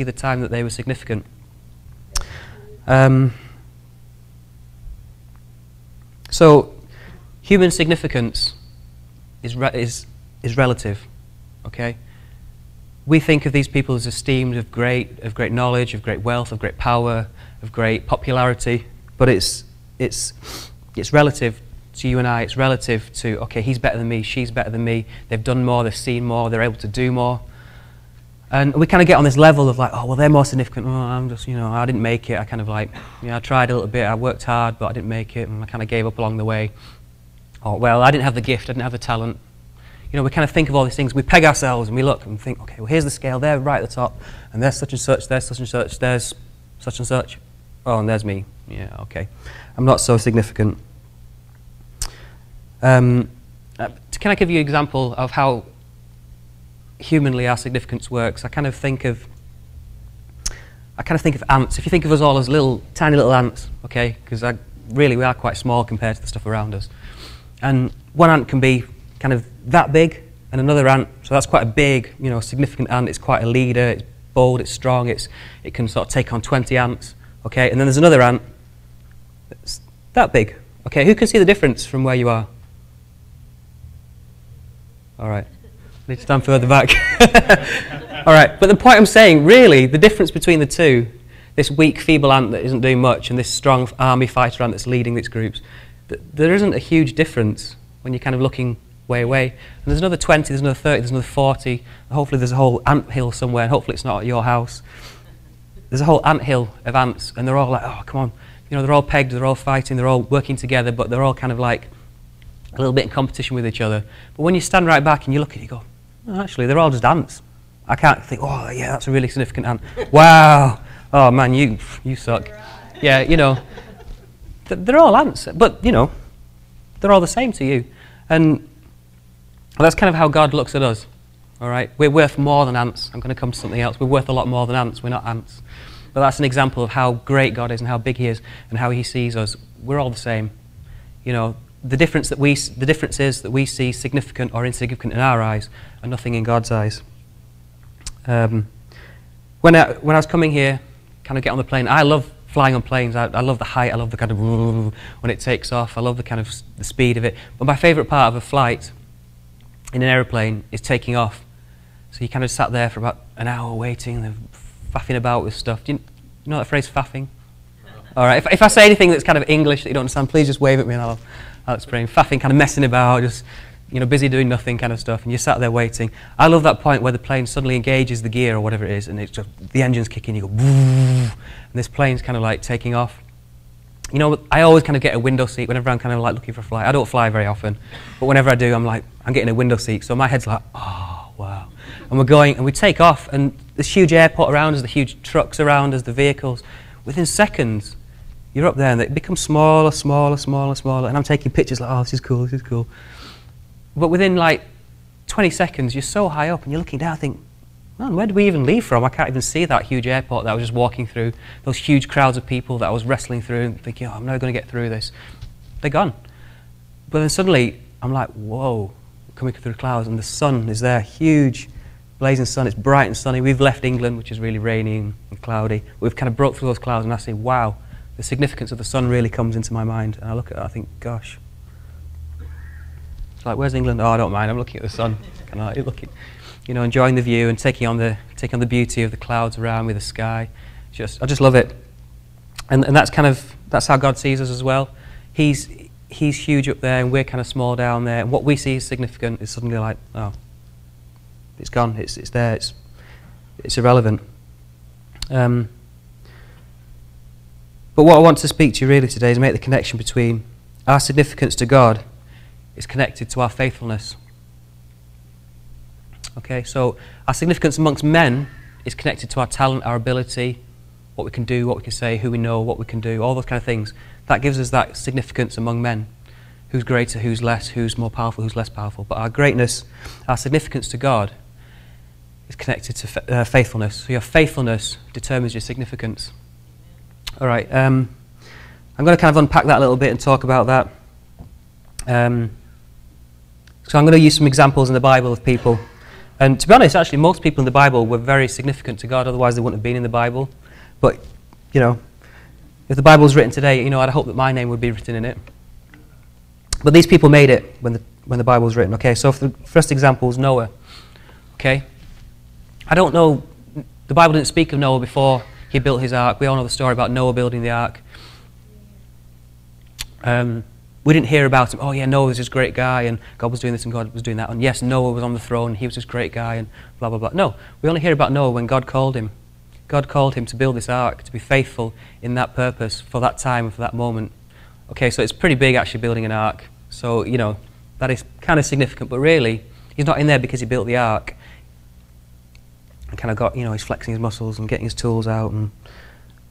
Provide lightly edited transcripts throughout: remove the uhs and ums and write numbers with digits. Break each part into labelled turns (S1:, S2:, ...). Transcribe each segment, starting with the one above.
S1: see the time that they were significant. So, human significance is relative, okay? We think of these people as esteemed, of great knowledge, of great wealth, of great power, of great popularity, but it's relative to you and I. It's relative to, okay, he's better than me, she's better than me, they've done more, they've seen more, they're able to do more. And we kind of get on this level of like, oh, well, they're more significant. Oh, I'm just, I didn't make it. I kind of like, I tried a little bit, I worked hard, but I didn't make it, and I kind of gave up along the way. Or, well, I didn't have the gift, I didn't have the talent. We kind of think of all these things. We peg ourselves and we look and think, okay, well, here's the scale. They're right at the top, and there's such and such, there's such and such, there's such and such. Oh, and there's me. Yeah, okay. I'm not so significant. Can I give you an example of how humanly our significance works? I kind of think of ants. If you think of us all as tiny little ants, okay, because really we are quite small compared to the stuff around us. And one ant can be kind of that big, and another ant, so that's quite a big, significant ant. It's quite a leader, it's bold, it's strong, it can sort of take on 20 ants, okay? And then there's another ant that's that big, okay? Who can see the difference from where you are? All right, I need to stand further back. All right, but the point I'm saying, really, the difference between the two, this weak, feeble ant that isn't doing much and this strong army fighter ant that's leading its groups, there isn't a huge difference when you're kind of looking way away. And there's another 20, there's another 30, there's another 40, and hopefully there's a whole ant hill somewhere, and hopefully it's not at your house. There's a whole ant hill of ants, and they're all like, oh, come on. They're all pegged, they're all fighting, they're all working together, but they're all kind of like a little bit in competition with each other. But when you stand right back and you look at it, you go, oh, actually, they're all just ants. I can't think, oh, yeah, that's a really significant ant. Wow. Oh, man, you suck. Yeah, they're all ants, but, they're all the same to you. And that's kind of how God looks at us, all right? We're worth more than ants. I'm going to come to something else. We're worth a lot more than ants. We're not ants. But that's an example of how great God is and how big he is and how he sees us. We're all the same. The difference is that we see significant or insignificant in our eyes and nothing in God's eyes. When I was coming here, kind of get on the plane, I love flying on planes. I love the height. I love the kind of when it takes off. I love the kind of the speed of it. But my favourite part of a flight in an aeroplane is taking off. So you kind of sat there for about an hour waiting and faffing about with stuff. Do you know that phrase, faffing? All right. If I say anything that's kind of English that you don't understand, please just wave at me and I'll explain. Faffing, kind of messing about, just busy doing nothing kind of stuff, and you sat there waiting. I love that point where the plane suddenly engages the gear or whatever it is, and it's just the engine's kicking. You go, and this plane's kind of like taking off. I always kind of get a window seat whenever I'm kind of like looking for a flight. I don't fly very often, but whenever I do, I'm getting a window seat. So my head's like, oh wow, and we're going, and we take off, and this huge airport around us, the huge trucks around us, the vehicles. Within seconds, you're up there, and it becomes smaller, smaller, smaller, smaller, and I'm taking pictures like, oh, this is cool, this is cool. But within like 20 seconds, you're so high up and you're looking down, I think, man, where did we even leave from? I can't even see that huge airport that I was just walking through, those huge crowds of people that I was wrestling through and thinking, oh, I'm never going to get through this. They're gone. But then suddenly, I'm like, whoa, coming through the clouds, and the sun is there, huge, blazing sun. It's bright and sunny. We've left England, which is really rainy and cloudy. We've kind of broke through those clouds, and I say, wow, the significance of the sun really comes into my mind. And I look at it, I think, gosh. It's like, where's England? Oh, I don't mind. I'm looking at the sun. Kind of like looking, enjoying the view and taking on the beauty of the clouds around me, the sky. I just love it. And that's how God sees us as well. He's huge up there, and we're kind of small down there. And what we see as significant is suddenly like, oh, it's gone. It's there. It's irrelevant. But what I want to speak to you really today is make the connection between our significance to God is connected to our faithfulness. Okay, so our significance amongst men is connected to our talent, our ability, what we can do, what we can say, who we know, what we can do, all those kind of things. That gives us that significance among men. Who's greater, who's less, who's more powerful, who's less powerful. But our greatness, our significance to God is connected to faithfulness. So your faithfulness determines your significance. All right, I'm going to kind of unpack that a little bit and talk about that. So I'm going to use some examples in the Bible of people And to be honest, actually, most people in the Bible were very significant to God, otherwise they wouldn't have been in the Bible. But, you know, if the Bible was written today, you know, I'd hope that my name would be written in it. But these people made it when the Bible was written. Okay, so the first example is Noah. Okay, I don't know, the Bible didn't speak of Noah before he built his ark. We all know the story about Noah building the ark. We didn't hear about him, oh yeah, Noah was this great guy, and God was doing this and God was doing that, and yes, Noah was on the throne, he was this great guy, and blah, blah, blah. No, we only hear about Noah when God called him. God called him to build this ark, to be faithful in that purpose, for that time and for that moment. Okay, so it's pretty big actually building an ark. So, you know, that is kind of significant, but really, he's not in there because he built the ark. And kind of got, you know, he's flexing his muscles and getting his tools out and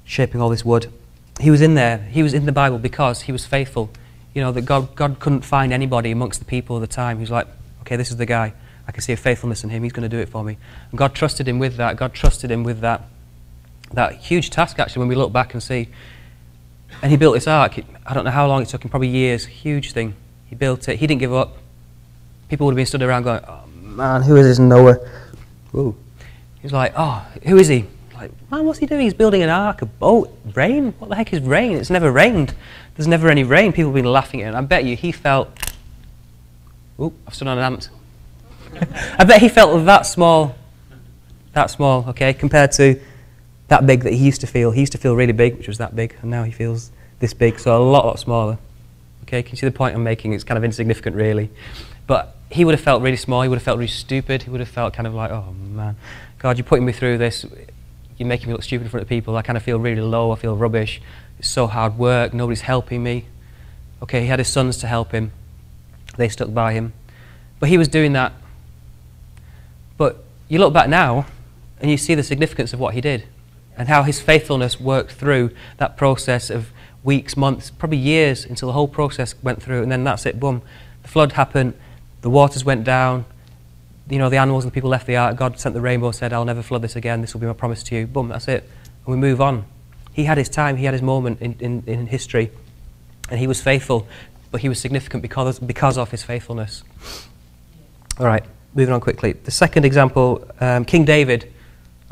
S1: shaping all this wood. He was in there, he was in the Bible because he was faithful. You know, that God couldn't find anybody amongst the people of the time who's like, okay, this is the guy. I can see a faithfulness in him, he's going to do it for me. And God trusted him with that. God trusted him with that huge task, actually, when we look back and see. And he built this ark. I don't know how long it took him, probably years. Huge thing. He built it. He didn't give up. People would have been stood around going, oh man, who is this Noah? Ooh. He's like, oh, who is he? Like, man, what's he doing? He's building an ark, a boat, rain? What the heck is rain? It's never rained. There's never any rain. People have been laughing at him. I bet you he felt, ooh, I've stood on an ant. I bet he felt that small, okay, compared to that big that he used to feel. He used to feel really big, which was that big, and now he feels this big, so a lot smaller. Okay, can you see the point I'm making? It's kind of insignificant, really. But he would have felt really small. He would have felt really stupid. He would have felt kind of like, oh, man, God, you're putting me through this. You're making me look stupid in front of people. I kind of feel really low. I feel rubbish. It's so hard work. Nobody's helping me. Okay, he had his sons to help him. They stuck by him. But he was doing that. But you look back now, and you see the significance of what he did and how his faithfulness worked through that process of weeks, months, probably years, until the whole process went through, and then that's it, boom. The flood happened, the waters went down, you know, the animals and the people left the ark. God sent the rainbow, said, I'll never flood this again, this will be my promise to you. Boom, that's it. And we move on. He had his time, he had his moment in history, and he was faithful, but he was significant because of his faithfulness. All right, moving on quickly. The second example, King David.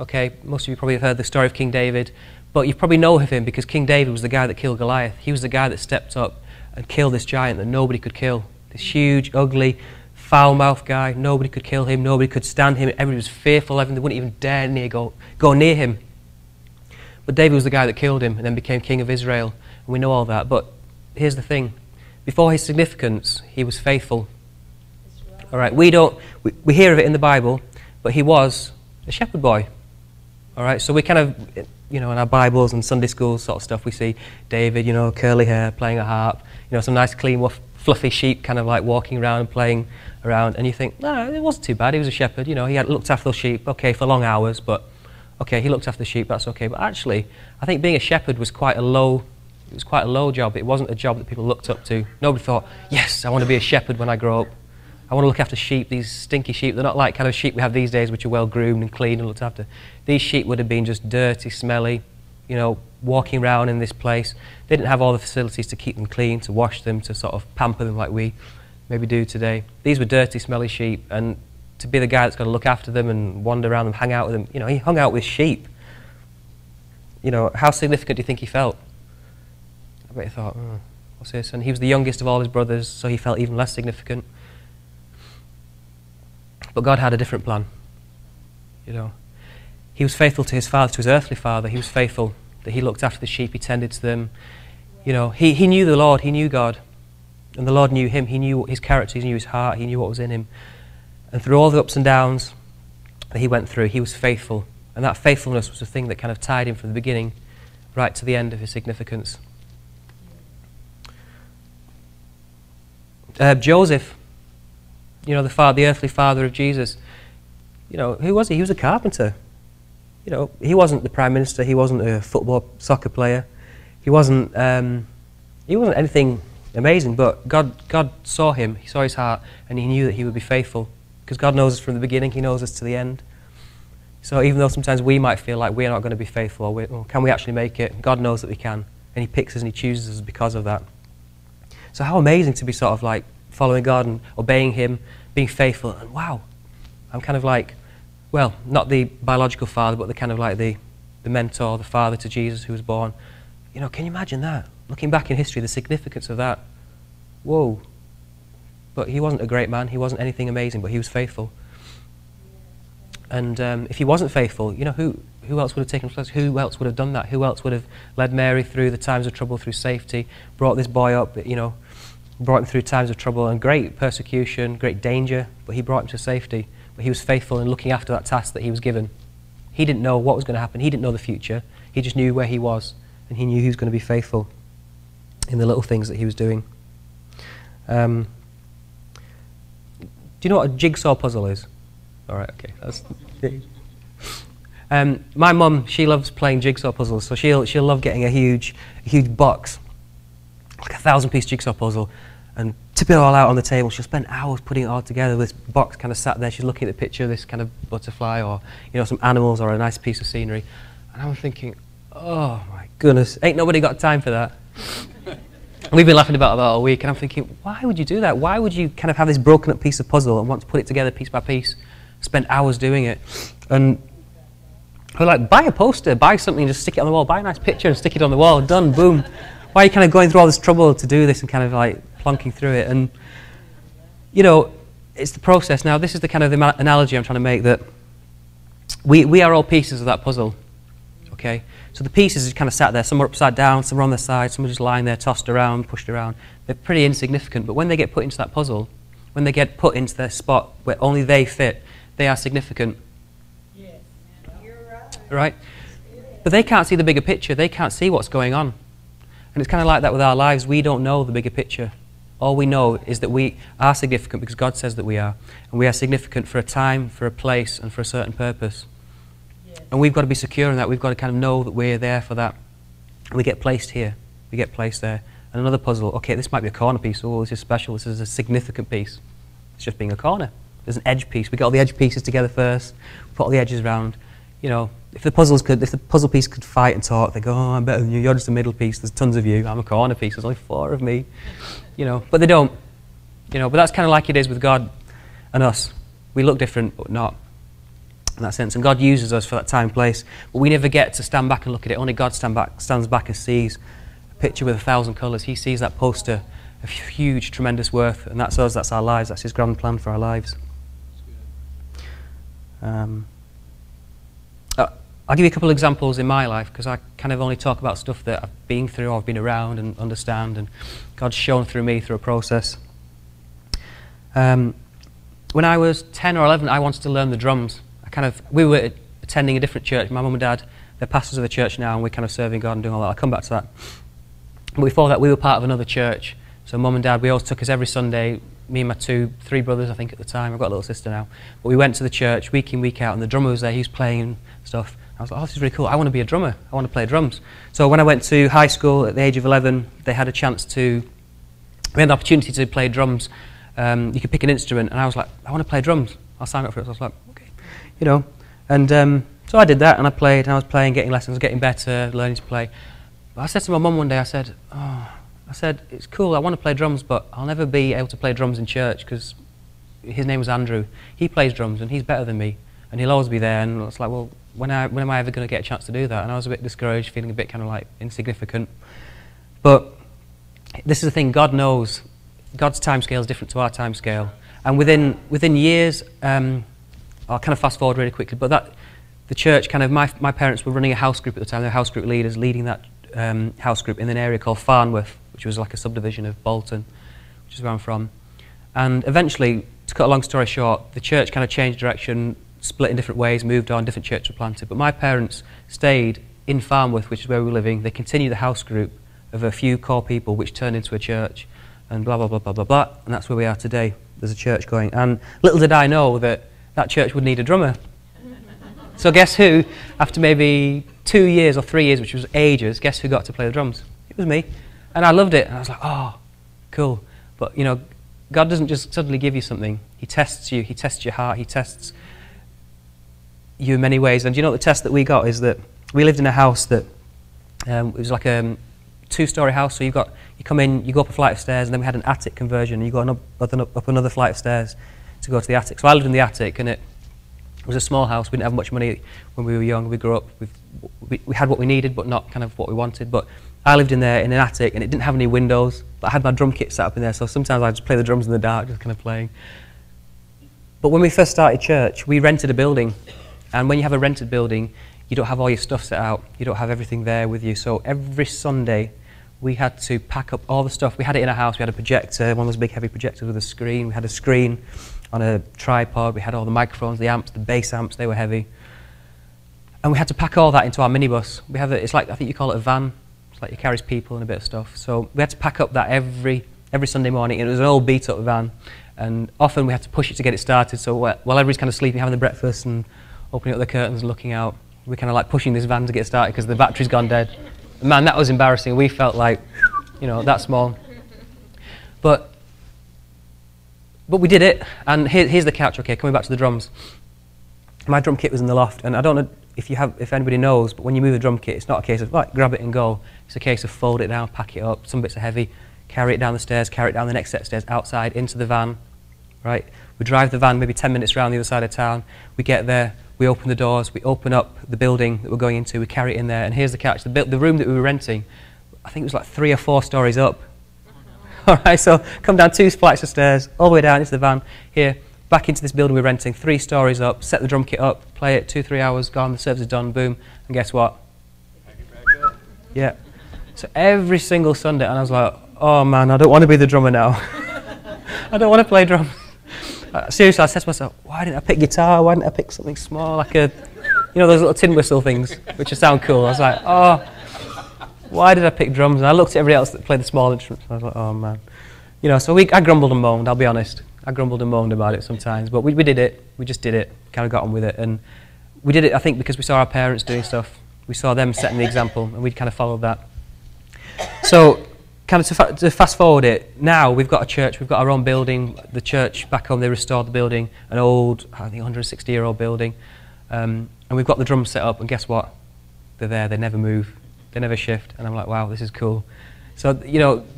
S1: Okay, most of you probably have heard the story of King David, but you probably know of him because King David was the guy that killed Goliath. He was the guy that stepped up and killed this giant that nobody could kill. This huge, ugly, foul-mouthed guy. Nobody could kill him. Nobody could stand him. Everybody was fearful of him. They wouldn't even dare go near him. But David was the guy that killed him and then became king of Israel. And we know all that. But here's the thing. Before his significance, he was faithful. All right, we hear of it in the Bible, but he was a shepherd boy. All right, so we kind of, you know, in our Bibles and Sunday school sort of stuff, we see David, you know, curly hair, playing a harp, you know, some nice, clean, fluffy sheep kind of like walking around and playing around, and you think, no, it wasn't too bad, he was a shepherd, you know, he had looked after the sheep, okay, for long hours, but, okay, he looked after the sheep, that's okay, but actually, I think being a shepherd was quite a low job. It wasn't a job that people looked up to. Nobody thought, yes, I want to be a shepherd when I grow up. I want to look after sheep, these stinky sheep. They're not like kind of sheep we have these days, which are well groomed and clean and looked after. These sheep would have been just dirty, smelly, you know, walking around in this place. They didn't have all the facilities to keep them clean, to wash them, to sort of pamper them like we maybe do today. These were dirty, smelly sheep, and to be the guy that's got to look after them and wander around them, hang out with them, you know, he hung out with sheep. You know, how significant do you think he felt? I bet he thought, oh, what's this? And he was the youngest of all his brothers, so he felt even less significant. But God had a different plan, you know. He was faithful to his father, to his earthly father. He was faithful that he looked after the sheep, he tended to them. You know, he knew the Lord, he knew God. And the Lord knew him, he knew his character, he knew his heart, he knew what was in him. And through all the ups and downs that he went through, he was faithful. And that faithfulness was the thing that kind of tied him from the beginning right to the end of his significance. Joseph, you know, the earthly father of Jesus, you know, who was he? He was a carpenter. You know, he wasn't the prime minister. He wasn't a soccer player. He wasn't anything amazing. But God saw him. He saw his heart, and he knew that he would be faithful. Because God knows us from the beginning. He knows us to the end. So even though sometimes we might feel like we're not going to be faithful, or can we actually make it? God knows that we can, and He picks us and He chooses us because of that. So how amazing to be sort of like following God and obeying Him, being faithful, and wow, I'm kind of like, well, not the biological father, but the kind of like the mentor, the father to Jesus who was born. You know, can you imagine that? Looking back in history, the significance of that. Whoa. But he wasn't a great man. He wasn't anything amazing, but he was faithful. And if he wasn't faithful, you know, who else would have taken place? Who else would have done that? Who else would have led Mary through the times of trouble, through safety, brought this boy up, you know, brought him through times of trouble and great persecution, great danger, but he brought him to safety. But he was faithful in looking after that task that he was given. He didn't know what was going to happen. He didn't know the future. He just knew where he was, and he knew he was going to be faithful in the little things that he was doing. Do you know what a jigsaw puzzle is? All right, okay. That's my mum, she loves playing jigsaw puzzles, so she'll love getting a huge box, like a 1,000-piece jigsaw puzzle, and tip it all out on the table. She'll spend hours putting it all together. This box kind of sat there. She's looking at the picture of this kind of butterfly, or you know, some animals, or a nice piece of scenery. And I'm thinking, oh my goodness, ain't nobody got time for that. And we've been laughing about that all week, and I'm thinking, why would you do that? Why would you kind of have this broken up piece of puzzle and want to put it together piece by piece, spend hours doing it? And we're like, buy a poster, buy something, and just stick it on the wall. Buy a nice picture and stick it on the wall. Done, boom. Why are you kind of going through all this trouble to do this and kind of like plonking through it? And, you know, it's the process. Now, this is the kind of the analogy I'm trying to make, that we are all pieces of that puzzle, okay? So the pieces are kind of sat there. Some are upside down, some are on their side, some are just lying there, tossed around, pushed around. They're pretty insignificant, but when they get put into that puzzle, when they get put into their spot where only they fit, they are significant.
S2: Yes. You're right.
S1: Right? But they can't see the bigger picture. They can't see what's going on. And it's kind of like that with our lives. We don't know the bigger picture. All we know is that we are significant because God says that we are. And we are significant for a time, for a place, and for a certain purpose. Yes. And we've got to be secure in that. We've got to kind of know that we're there for that. And we get placed here. We get placed there. And another puzzle, okay, this might be a corner piece. Oh, this is special. This is a significant piece. It's just being a corner. There's an edge piece. We get all the edge pieces together first, put all the edges around. You know, if the puzzle piece could fight and talk, they go, oh, I'm better than you. You're just a middle piece. There's tons of you. I'm a corner piece. There's only 4 of me. You know, but they don't. You know, but that's kind of like it is with God and us. We look different, but not in that sense. And God uses us for that time and place. But we never get to stand back and look at it. Only God stands back and sees a picture with 1,000 colours. He sees that poster of huge, tremendous worth. And that's us. That's our lives. That's His grand plan for our lives. I'll give you a couple of examples in my life, because I kind of only talk about stuff that I've been through or I've been around and understand, and God's shown through me through a process. When I was 10 or 11, I wanted to learn the drums. We were attending a different church. My mum and dad, they're pastors of the church now, and we're kind of serving God and doing all that. I'll come back to that. But before that, we were part of another church. So mum and dad, we always took us every Sunday, me and my 3 brothers, I think, at the time. I've got a little sister now. But we went to the church week in, week out, and the drummer was there. He was playing stuff. I was like, oh, this is really cool. I want to be a drummer. I want to play drums. So when I went to high school at the age of 11, they had we had the opportunity to play drums. You could pick an instrument, and I was like, I want to play drums. I'll sign up for it. So I was like, okay, you know. And so I did that, and I played, and I was playing, getting lessons, getting better, learning to play. But I said to my mum one day, I said, it's cool, I want to play drums, but I'll never be able to play drums in church, because his name was Andrew. He plays drums, and he's better than me, and he'll always be there. And it's like, well, when am I ever going to get a chance to do that? And I was a bit discouraged, feeling a bit kind of like insignificant. But this is the thing, God knows. God's time scale is different to our time scale. And within years, I'll kind of fast forward really quickly, but the church, kind of my parents were running a house group at the time. They were house group leaders, leading that house group in an area called Farnworth, which was like a subdivision of Bolton, which is where I'm from. And eventually, to cut a long story short, the church kind of changed direction, split in different ways, moved on, different churches were planted. But my parents stayed in Farnworth, which is where we were living. They continued the house group of a few core people, which turned into a church, and blah, blah, blah, blah, blah, blah. And that's where we are today. There's a church going. And little did I know that church would need a drummer. So guess who, after maybe 2 years or 3 years, which was ages, guess who got to play the drums? It was me. And I loved it. And I was like, oh, cool. But, you know, God doesn't just suddenly give you something. He tests you. He tests your heart. He tests you in many ways. And you know the test that we got is that we lived in a house that it was like a 2-story house. So you come in, you go up a flight of stairs, and then we had an attic conversion, and you go up another flight of stairs to go to the attic. So I lived in the attic, and was a small house. We didn't have much money when we were young. We grew up with, we had what we needed, but not kind of what we wanted. But I lived in there in an attic, and it didn't have any windows. But I had my drum kit set up in there, so sometimes I'd just play the drums in the dark, just kind of playing. But when we first started church, we rented a building. And when you have a rented building, you don't have all your stuff set out. You don't have everything there with you. So every Sunday, we had to pack up all the stuff. We had it in our house. We had a projector, one of those big heavy projectors with a screen. We had a screen on a tripod. We had all the microphones, the amps, the bass amps. They were heavy. And we had to pack all that into our minibus. We have it's like, I think you call it a van. It's like it carries people and a bit of stuff. So we had to pack up that every Sunday morning. And it was an old beat-up van. And often we had to push it to get it started. So while everybody's kind of sleeping, having the breakfast and opening up the curtains and looking out, we're kind of like pushing this van to get started because the battery's gone dead. And man, that was embarrassing. We felt like, that small. But we did it. And here's the catch. Okay, coming back to the drums. My drum kit was in the loft, and I don't know if anybody knows, but when you move a drum kit, it's not a case of like grab it and go. It's a case of fold it down, pack it up. Some bits are heavy. Carry it down the stairs. Carry it down the next set of stairs outside into the van. Right? We drive the van maybe 10 minutes around the other side of town. We get there. We open the doors, we open up the building that we're going into, we carry it in there, and here's the catch, the room that we were renting, I think it was like 3 or 4 stories up. All right, so come down 2 flights of stairs, all the way down into the van, here, back into this building we're renting, 3 stories up, set the drum kit up, play it, 2-3 hours, gone, the service is done, boom, and guess what? Yeah. So every single Sunday, and I was like, oh man, I don't want to be the drummer now. I don't want to play drums. Seriously, I said to myself, why didn't I pick guitar? Why didn't I pick something small, like those little tin whistle things, which sound cool? I was like, oh, why did I pick drums? And I looked at everybody else that played the small instruments, and I was like, oh man. So I grumbled and moaned, I'll be honest. I grumbled and moaned about it sometimes, but we did it. We just did it, kind of got on with it. And we did it, I think, because we saw our parents doing stuff. We saw them setting the example, and we kind of followed that. So, kind of to fast forward it, now we've got a church, we've got our own building. The church back home, they restored the building, an old, I think 160-year-old building. And we've got the drums set up, and guess what? They're there, they never move, they never shift. And I'm like, wow, this is cool. So,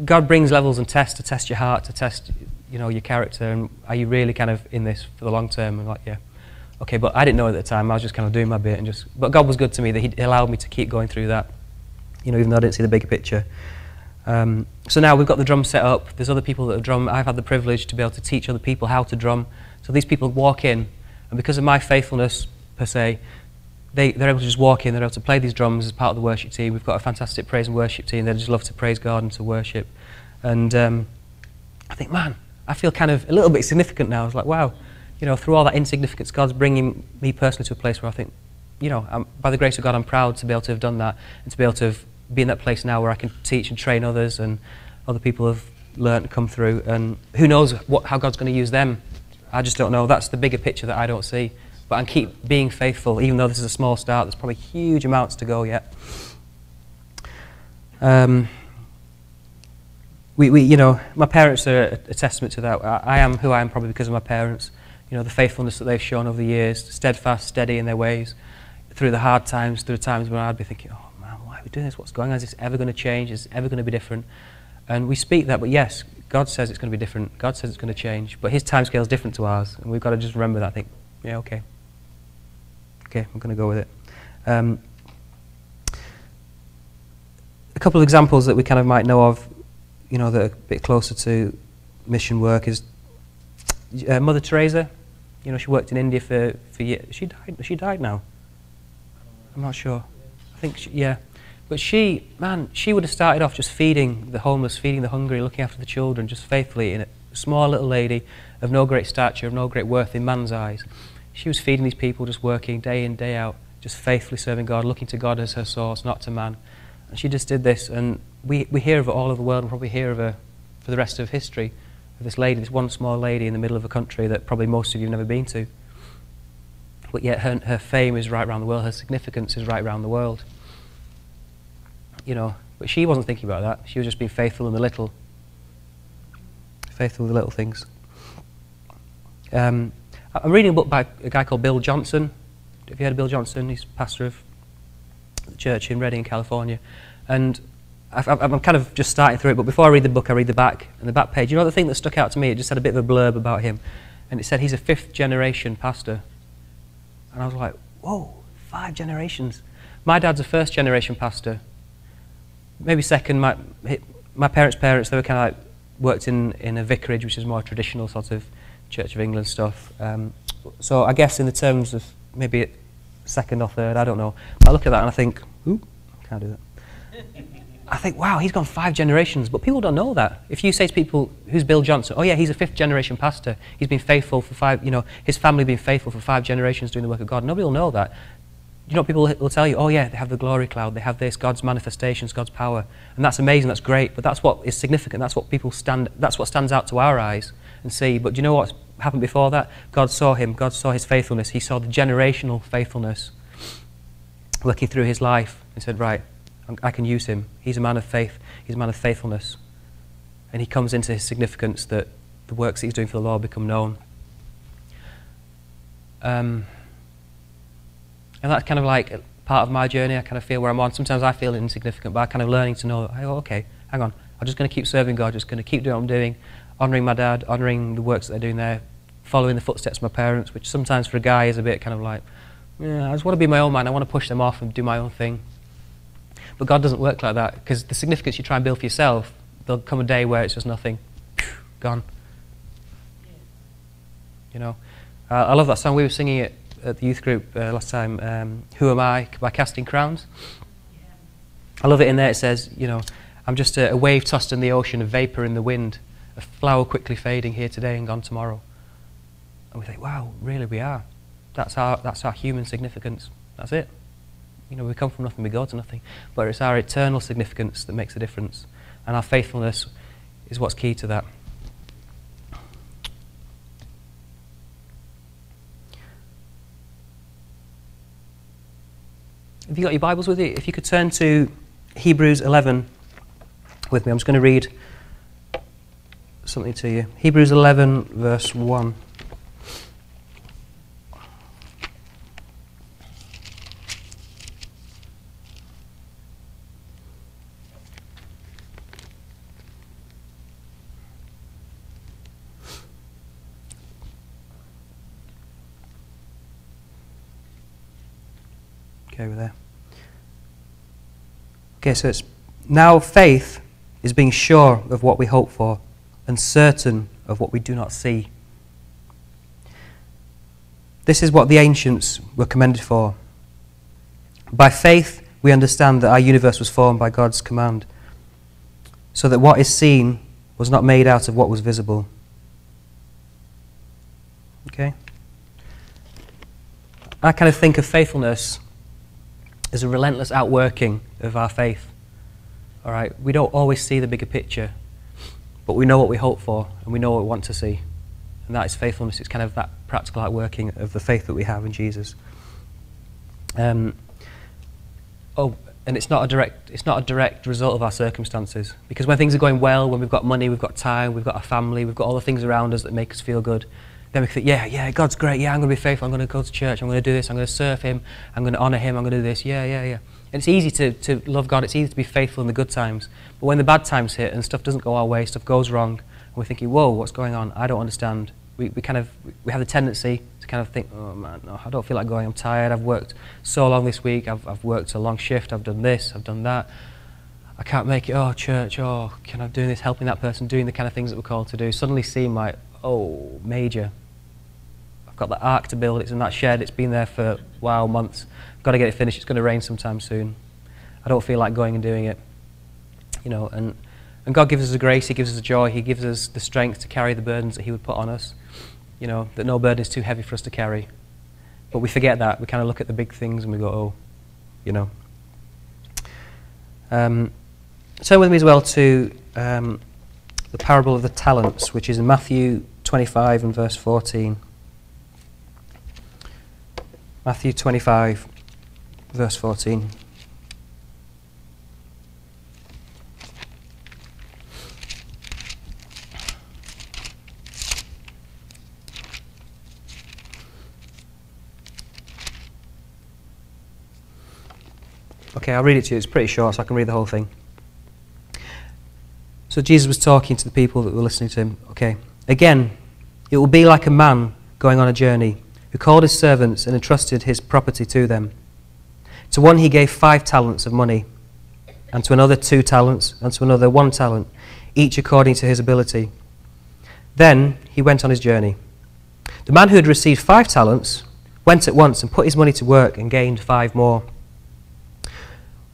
S1: God brings levels and tests to test your heart, to test, your character, and are you really kind of in this for the long term? And like, yeah. Okay, but I didn't know at the time, I was just kind of doing my bit, but God was good to me that He allowed me to keep going through that, even though I didn't see the bigger picture. So now we've got the drum set up. There's other people that drum. I've had the privilege to be able to teach other people how to drum. So these people walk in, and because of my faithfulness, per se, they're able to just walk in. They're able to play these drums as part of the worship team. We've got a fantastic praise and worship team. They just love to praise God and to worship. And I think, man, I feel kind of a little bit significant now. It's like, wow, through all that insignificance, God's bringing me personally to a place where I think, by the grace of God, I'm proud to be able to have done that and to be able to be in that place now where I can teach and train others, and other people have learned and come through, and who knows how God's going to use them. I just don't know. That's the bigger picture that I don't see. But I keep being faithful, even though this is a small start. There's probably huge amounts to go yet. My parents are a testament to that. I am who I am probably because of my parents. The faithfulness that they've shown over the years, steadfast, steady in their ways, through the hard times, through the times when I'd be thinking, oh, why are we doing this? What's going on? Is this ever going to change? Is it ever going to be different? And we speak that, but yes, God says it's going to be different. God says it's going to change, but His timescale is different to ours, and we've got to just remember that. I think, yeah, okay, I'm going to go with it. A couple of examples that we kind of might know of, that are a bit closer to mission work is Mother Teresa. She worked in India for years. She died now. I'm not sure. I think yeah. But she would have started off just feeding the homeless, feeding the hungry, looking after the children, just faithfully, in a small little lady of no great stature, of no great worth in man's eyes. She was feeding these people, just working day in, day out, just faithfully serving God, looking to God as her source, not to man. And she just did this, and we hear of it all over the world, and probably hear of her for the rest of history, of this lady, this one small lady in the middle of a country that probably most of you have never been to. But yet her fame is right around the world, her significance is right around the world. But she wasn't thinking about that. She was just being faithful in the little. Faithful with the little things. I'm reading a book by a guy called Bill Johnson. Have you heard of Bill Johnson? He's pastor of the church in Redding, California. And I'm kind of just starting through it, but before I read the book, I read the back. And the back page, the thing that stuck out to me, it just had a bit of a blurb about him. And it said he's a 5th generation pastor. And I was like, whoa, 5 generations. My dad's a first-generation pastor. Maybe second, my parents, they were kind of like, worked in a vicarage, which is more traditional sort of Church of England stuff. So I guess in the terms of maybe second or third, I don't know. But I look at that and I think, ooh, can't do that. I think, wow, he's gone 5 generations, but people don't know that. If you say to people, who's Bill Johnson? Oh yeah, he's a 5th generation pastor. He's been faithful for 5, his family been faithful for 5 generations doing the work of God. Nobody will know that. People will tell you, oh yeah, they have the glory cloud, they have this, God's manifestations, God's power. And that's amazing, that's great, but that's what is significant, that's what stands out to our eyes and see. But do you know what's happened before that? God saw him, God saw his faithfulness, he saw the generational faithfulness working through his life and said, right, I can use him. He's a man of faith. He's a man of faithfulness. And he comes into his significance that the works that he's doing for the Lord become known. And that's kind of like part of my journey. I kind of feel where I'm on. Sometimes I feel insignificant, but I'm kind of learning to know, oh, okay, hang on. I'm just going to keep serving God, just going to keep doing what I'm doing, honouring my dad, honouring the works that they're doing there, following the footsteps of my parents, which sometimes for a guy is a bit kind of like, yeah, I just want to be my own man. I want to push them off and do my own thing. But God doesn't work like that, because the significance you try and build for yourself, there'll come a day where it's just nothing. Gone. I love that song. We were singing it at the youth group last time, Who Am I? By Casting Crowns. I love it in there. It says, I'm just a wave tossed in the ocean, a vapour in the wind, a flower quickly fading here today and gone tomorrow. And we think, wow, really we are. That's our human significance. That's it. We come from nothing, we go to nothing. But it's our eternal significance that makes a difference. And our faithfulness is what's key to that. Have you got your Bibles with you? If you could turn to Hebrews 11 with me. I'm just going to read something to you. Hebrews 11, verse 1. Over there. Okay, so it's now faith is being sure of what we hope for and certain of what we do not see. This is what the ancients were commended for. By faith we understand that our universe was formed by God's command, so that what is seen was not made out of what was visible. Okay? I kind of think of faithfulness as a relentless outworking of our faith. All right, we don't always see the bigger picture, but we know what we hope for and we know what we want to see, and that is faithfulness. It's kind of that practical outworking of the faith that we have in Jesus. And it's not a direct result of our circumstances, because when things are going well, when we've got money, we've got time, we've got a family, we've got all the things around us that make us feel good, then we think, yeah, God's great, yeah, I'm going to be faithful, I'm going to go to church, I'm going to do this, I'm going to serve him, I'm going to honour him, I'm going to do this, yeah. And it's easy to love God, it's easy to be faithful in the good times. But when the bad times hit and stuff doesn't go our way, stuff goes wrong, and we're thinking, whoa, what's going on? I don't understand. We have the tendency to kind of think, oh man, no, I don't feel like going, I'm tired, I've worked so long this week, I've worked a long shift, I've done this, I've done that. I can't make it, oh church, oh, can I do this, helping that person, doing the kind of things that we're called to do, suddenly seem like, oh, major. I've got the ark to build, it's in that shed, it's been there for, wow, months. I've got to get it finished, it's going to rain sometime soon. I don't feel like going and doing it. And God gives us the grace, he gives us the joy, he gives us the strength to carry the burdens that he would put on us. That no burden is too heavy for us to carry. But we forget that. We kind of look at the big things and we go, Turn with me as well to the parable of the talents, which is in Matthew 25 and verse 14. Matthew 25, verse 14. Okay, I'll read it to you. It's pretty short, so I can read the whole thing. So Jesus was talking to the people that were listening to him. Okay, again, it will be like a man going on a journey who called his servants and entrusted his property to them. To one he gave 5 talents of money, and to another 2 talents, and to another 1 talent, each according to his ability. Then he went on his journey. The man who had received 5 talents went at once and put his money to work and gained 5 more.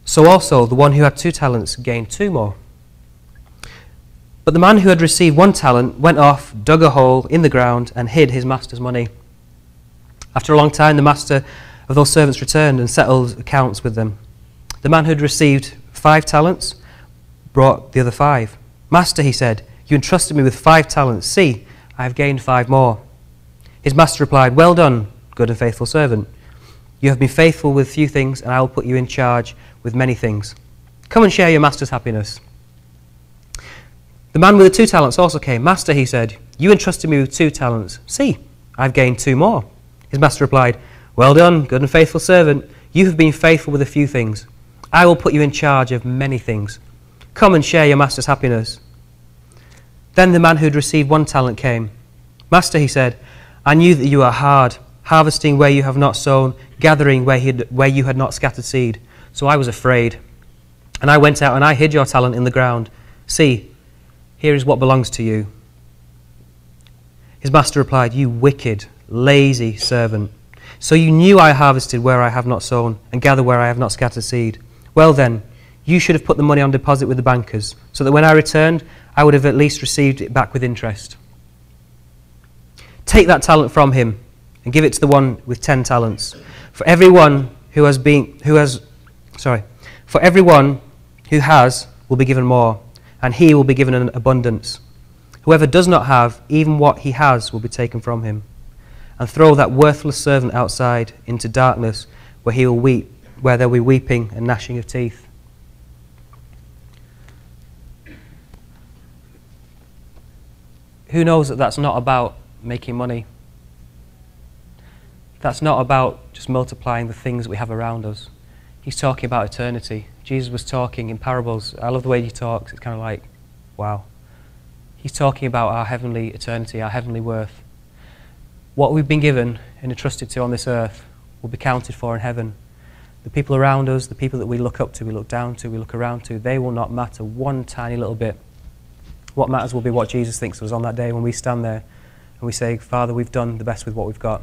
S1: So also the one who had 2 talents gained 2 more. But the man who had received 1 talent went off, dug a hole in the ground, and hid his master's money. After a long time, the master of those servants returned and settled accounts with them. The man who had received 5 talents brought the other 5. Master, he said, you entrusted me with 5 talents. See, I have gained 5 more. His master replied, well done, good and faithful servant. You have been faithful with few things, and I will put you in charge with many things. Come and share your master's happiness. The man with the 2 talents also came. Master, he said, you entrusted me with 2 talents. See, I have gained 2 more. His master replied, well done, good and faithful servant. You have been faithful with a few things. I will put you in charge of many things. Come and share your master's happiness. Then the man who had received 1 talent came. Master, he said, I knew that you are hard, harvesting where you have not sown, gathering where you had not scattered seed. So I was afraid. And I went out and I hid your talent in the ground. See, here is what belongs to you. His master replied, you wicked, lazy servant. So you knew I harvested where I have not sown, and gathered where I have not scattered seed. Well then, you should have put the money on deposit with the bankers, so that when I returned, I would have at least received it back with interest. Take that talent from him, and give it to the one with 10 talents. For everyone who has will be given more, and he will be given an abundance. Whoever does not have, even what he has will be taken from him. And throw that worthless servant outside into darkness, where he will weep, where there will be weeping and gnashing of teeth. Who knows that that's not about making money? That's not about just multiplying the things that we have around us. He's talking about eternity. Jesus was talking in parables. I love the way he talks. It's kind of like, wow. He's talking about our heavenly eternity, our heavenly worth. What we've been given and entrusted to on this earth will be counted for in heaven. The people around us, the people that we look up to, we look down to, we look around to, they will not matter one tiny little bit. What matters will be what Jesus thinks of us on that day when we stand there and we say, Father, we've done the best with what we've got.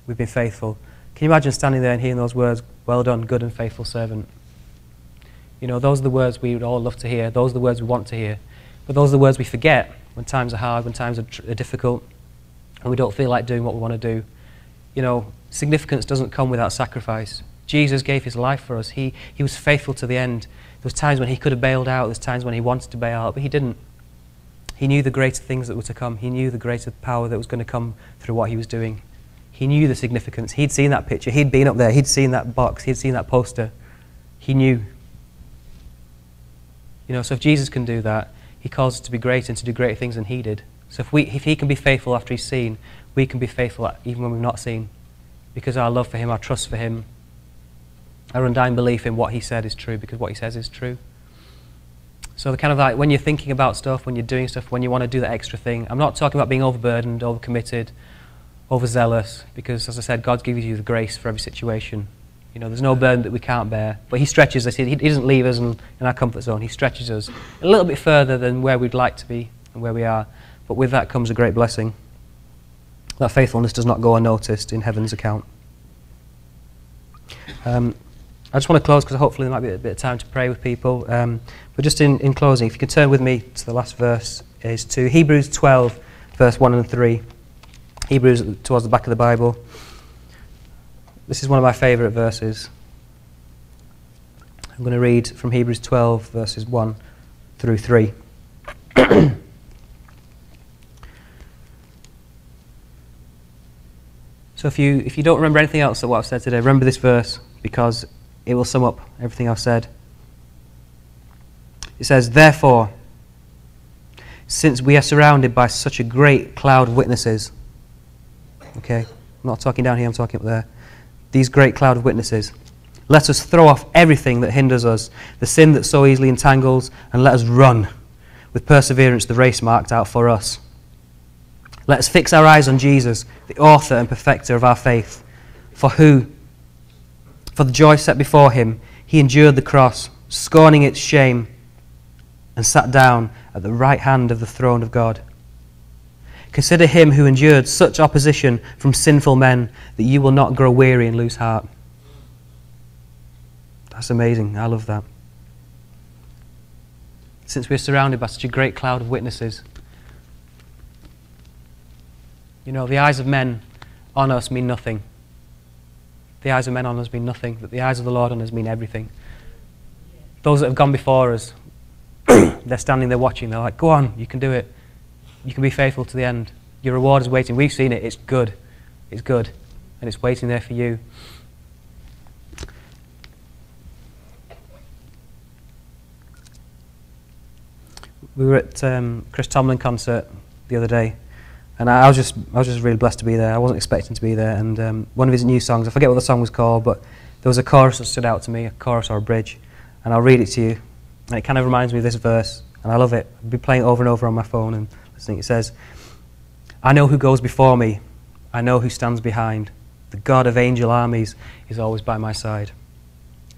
S1: We've been faithful. Can you imagine standing there and hearing those words, well done, good and faithful servant? You know, those are the words we would all love to hear. Those are the words we want to hear. But those are the words we forget when times are hard, when times are difficult, and we don't feel like doing what we want to do. You know, significance doesn't come without sacrifice. Jesus gave his life for us. He was faithful to the end. There was times when he could have bailed out. There's times when he wanted to bail out, but he didn't. He knew the greater things that were to come. He knew the greater power that was going to come through what he was doing. He knew the significance. He'd seen that picture. He'd been up there. He'd seen that box. He'd seen that poster. He knew. You know, so if Jesus can do that, he calls us to be great and to do greater things than he did. So if he can be faithful after he's seen, we can be faithful even when we've not seen. Because our love for him, our trust for him, our undying belief in what he said is true, because what he says is true. So the kind of like when you're thinking about stuff, when you're doing stuff, when you want to do that extra thing, I'm not talking about being overburdened, overcommitted, overzealous, because as I said, God's given you the grace for every situation. You know, there's no burden that we can't bear. But he stretches us. He doesn't leave us in our comfort zone. He stretches us a little bit further than where we'd like to be and where we are. But with that comes a great blessing. That faithfulness does not go unnoticed in heaven's account. I just want to close because hopefully there might be a bit of time to pray with people. But just in closing, if you could turn with me to the last verse, is to Hebrews 12, verse 1 and 3. Hebrews towards the back of the Bible. This is one of my favourite verses. I'm going to read from Hebrews 12, verses 1 through 3. So if you don't remember anything else of what I've said today, remember this verse because it will sum up everything I've said. It says, therefore, since we are surrounded by such a great cloud of witnesses, okay, I'm not talking down here, I'm talking up there, these great cloud of witnesses, let us throw off everything that hinders us, the sin that so easily entangles, and let us run with perseverance the race marked out for us. Let us fix our eyes on Jesus, the author and perfecter of our faith, for the joy set before him, he endured the cross, scorning its shame, and sat down at the right hand of the throne of God. Consider him who endured such opposition from sinful men, that you will not grow weary and lose heart. That's amazing. I love that. Since we're surrounded by such a great cloud of witnesses, you know, the eyes of men on us mean nothing. The eyes of men on us mean nothing, but the eyes of the Lord on us mean everything. Those that have gone before us, they're standing there watching. They're like, go on, you can do it. You can be faithful to the end. Your reward is waiting. We've seen it. It's good. It's good. And it's waiting there for you. We were at Chris Tomlin concert the other day, and I was just really blessed to be there. I wasn't expecting to be there, and one of his new songs, I forget what the song was called, but there was a chorus that stood out to me, a chorus or a bridge, and I'll read it to you. And it kind of reminds me of this verse, and I love it. I'll be playing it over and over on my phone and listening. It says, I know who goes before me. I know who stands behind. The God of angel armies is always by my side.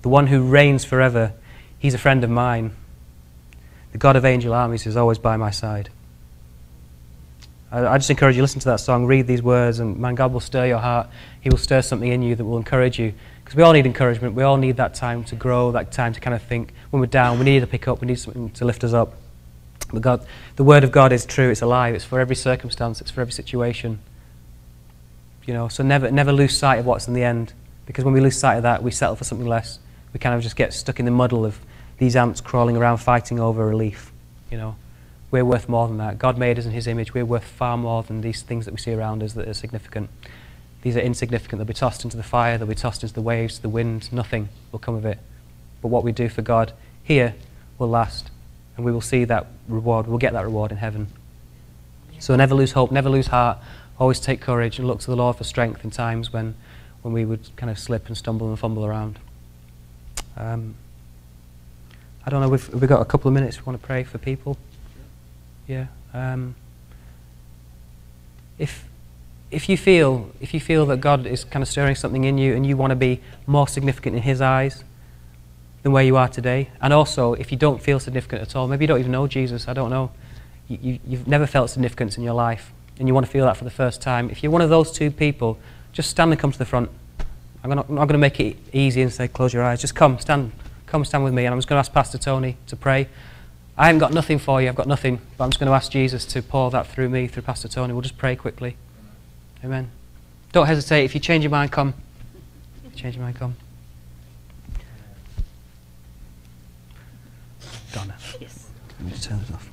S1: The one who reigns forever, he's a friend of mine. The God of angel armies is always by my side. I just encourage you, listen to that song, read these words, and man, God will stir your heart. He will stir something in you that will encourage you. Because we all need encouragement. We all need that time to grow, that time to kind of think. When we're down, we need to pick up. We need something to lift us up. But God, the Word of God is true. It's alive. It's for every circumstance. It's for every situation. You know, so never lose sight of what's in the end. Because when we lose sight of that, we settle for something less. We kind of just get stuck in the muddle of these ants crawling around fighting over a leaf. You know, we're worth more than that. God made us in His image. We're worth far more than these things that we see around us that are significant. These are insignificant. They'll be tossed into the fire. They'll be tossed into the waves, the wind. Nothing will come of it. But what we do for God here will last. And we will see that reward. We'll get that reward in heaven. So never lose hope. Never lose heart. Always take courage and look to the Lord for strength in times when we would kind of slip and stumble and fumble around. I don't know, we've got a couple of minutes. We want to pray for people. Yeah. If you feel that God is kind of stirring something in you and you want to be more significant in His eyes than where you are today, and also if you don't feel significant at all, maybe you don't even know Jesus, I don't know. You've never felt significance in your life and you want to feel that for the first time. If you're one of those two people, just stand and come to the front. I'm not going to make it easy and say close your eyes. Just come stand with me, and I'm just going to ask Pastor Tony to pray. I haven't got nothing for you, I've got nothing, but I'm just going to ask Jesus to pour that through me, through Pastor Tony. We'll just pray quickly. Amen. Don't hesitate. If you change your mind, come. Change your mind, come. Donna.
S2: Yes.
S1: Let me just turn this off.